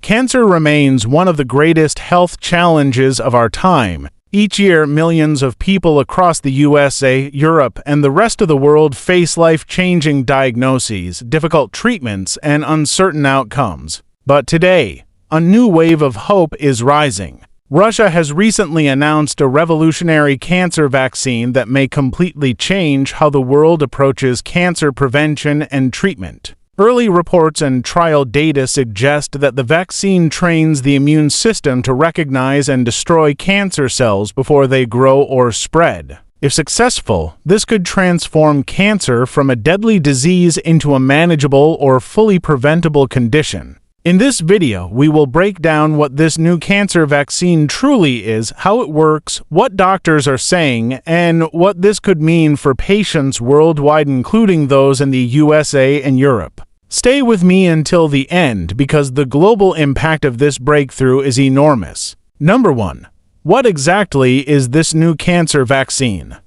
Cancer remains one of the greatest health challenges of our time. Each year, millions of people across the USA, Europe, and the rest of the world face life-changing diagnoses, difficult treatments, and uncertain outcomes. But today, a new wave of hope is rising. Russia has recently announced a revolutionary cancer vaccine that may completely change how the world approaches cancer prevention and treatment. Early reports and trial data suggest that the vaccine trains the immune system to recognize and destroy cancer cells before they grow or spread. If successful, this could transform cancer from a deadly disease into a manageable or fully preventable condition. In this video, we will break down what this new cancer vaccine truly is, how it works, what doctors are saying, and what this could mean for patients worldwide, including those in the USA and Europe. Stay with me until the end because the global impact of this breakthrough is enormous. Number 1. What exactly is this new cancer vaccine?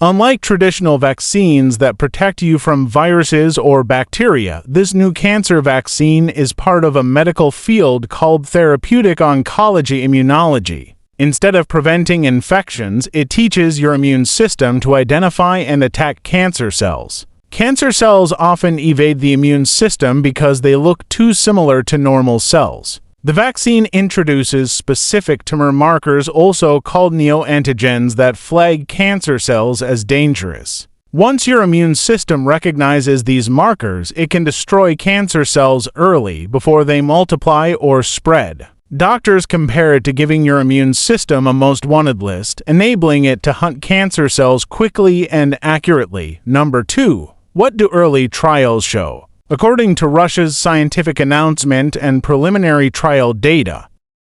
Unlike traditional vaccines that protect you from viruses or bacteria, this new cancer vaccine is part of a medical field called therapeutic oncology immunology. Instead of preventing infections, it teaches your immune system to identify and attack cancer cells. Cancer cells often evade the immune system because they look too similar to normal cells. The vaccine introduces specific tumor markers, also called neoantigens, that flag cancer cells as dangerous. Once your immune system recognizes these markers, it can destroy cancer cells early, before they multiply or spread. Doctors compare it to giving your immune system a most wanted list, enabling it to hunt cancer cells quickly and accurately. Number 2. What do early trials show? According to Russia's scientific announcement and preliminary trial data,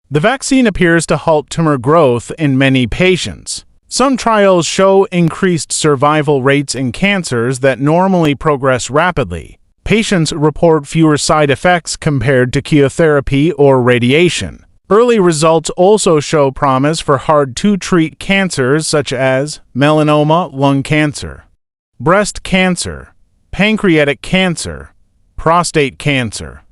the vaccine appears to halt tumor growth in many patients. Some trials show increased survival rates in cancers that normally progress rapidly. Patients report fewer side effects compared to chemotherapy or radiation. Early results also show promise for hard-to-treat cancers such as melanoma, lung cancer, breast cancer, pancreatic cancer, prostate cancer.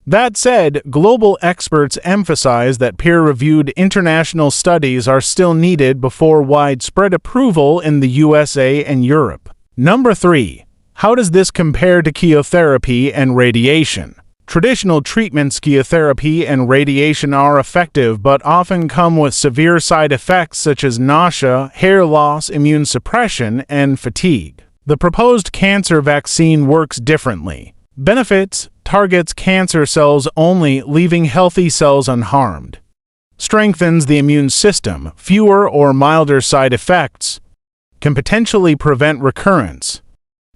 That said, global experts emphasize that peer-reviewed international studies are still needed before widespread approval in the USA and Europe. Number 3. How does this compare to chemotherapy and radiation? Traditional treatments, chemotherapy and radiation, are effective but often come with severe side effects such as nausea, hair loss, immune suppression, and fatigue. The proposed cancer vaccine works differently. Benefits: targets cancer cells only, leaving healthy cells unharmed. Strengthens the immune system, fewer or milder side effects. Can potentially prevent recurrence.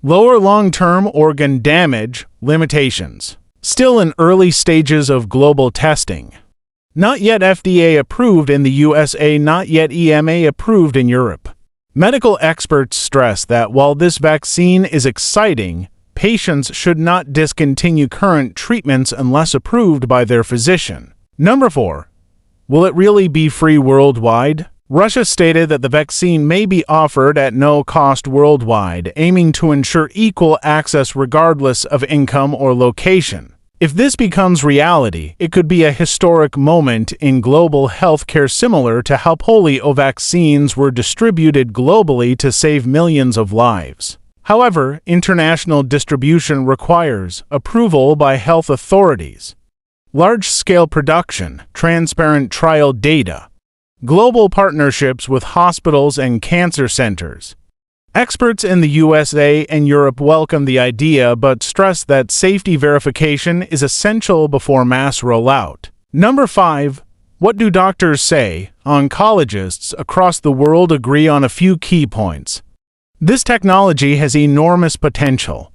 Lower long-term organ damage. Limitations: still in early stages of global testing. Not yet FDA approved in the USA, not yet EMA approved in Europe. Medical experts stress that while this vaccine is exciting, patients should not discontinue current treatments unless approved by their physician. Number 4. Will it really be free worldwide? Russia stated that the vaccine may be offered at no cost worldwide, aiming to ensure equal access regardless of income or location. If this becomes reality, it could be a historic moment in global healthcare, similar to how polio vaccines were distributed globally to save millions of lives. However, international distribution requires approval by health authorities, large-scale production, transparent trial data, global partnerships with hospitals and cancer centers. Experts in the USA and Europe welcome the idea but stress that safety verification is essential before mass rollout. Number 5. What do doctors say? Oncologists across the world agree on a few key points. This technology has enormous potential.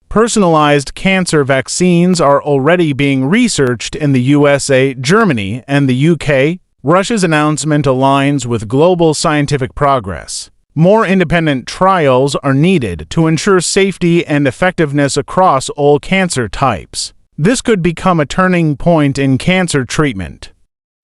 Personalized cancer vaccines are already being researched in the USA, Germany, and the UK. Russia's announcement aligns with global scientific progress. More independent trials are needed to ensure safety and effectiveness across all cancer types. This could become a turning point in cancer treatment.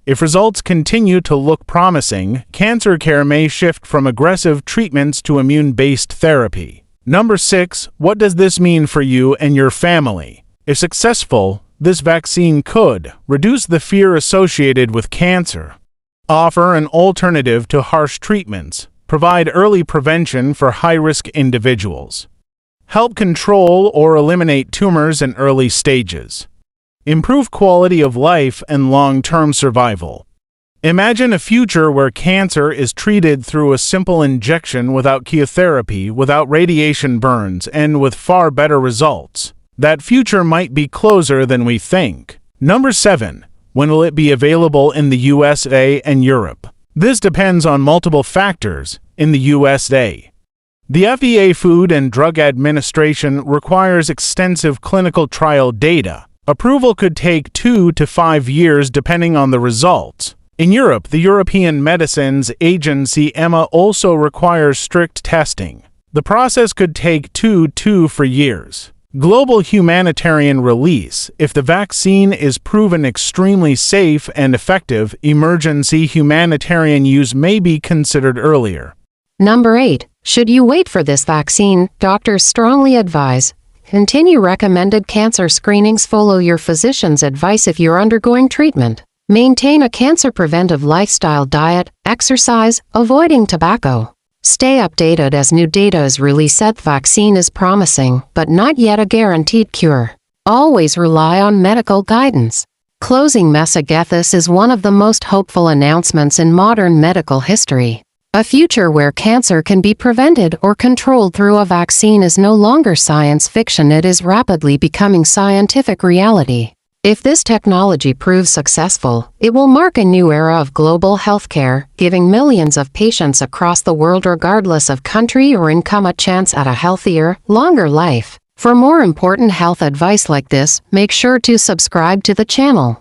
If results continue to look promising, cancer care may shift from aggressive treatments to immune-based therapy. Number 6. What does this mean for you and your family? If successful, This vaccine could reduce the fear associated with cancer, offer an alternative to harsh treatments, provide early prevention for high-risk individuals, help control or eliminate tumors in early stages, improve quality of life and long-term survival. Imagine a future where cancer is treated through a simple injection without chemotherapy, without radiation burns, and with far better results. That future might be closer than we think. Number 7. When will it be available in the USA and Europe? This depends on multiple factors. In the USA, the FDA Food and Drug Administration requires extensive clinical trial data. Approval could take 2 to 5 years depending on the results. In Europe, the European Medicines Agency EMA also requires strict testing. The process could take 2 to 4 years. Global humanitarian release. If the vaccine is proven extremely safe and effective, emergency humanitarian use may be considered earlier. Number 8. Should you wait for this vaccine? Doctors strongly advise. Continue recommended cancer screenings. Follow your physician's advice if you're undergoing treatment. Maintain a cancer-preventive lifestyle, diet, exercise, avoiding tobacco. Stay updated as new data is released. The vaccine is promising, but not yet a guaranteed cure. Always rely on medical guidance. Closing message. This is one of the most hopeful announcements in modern medical history. A future where cancer can be prevented or controlled through a vaccine is no longer science fiction, it is rapidly becoming scientific reality. If this technology proves successful, it will mark a new era of global healthcare, giving millions of patients across the world, regardless of country or income, a chance at a healthier, longer life. For more important health advice like this, make sure to subscribe to the channel.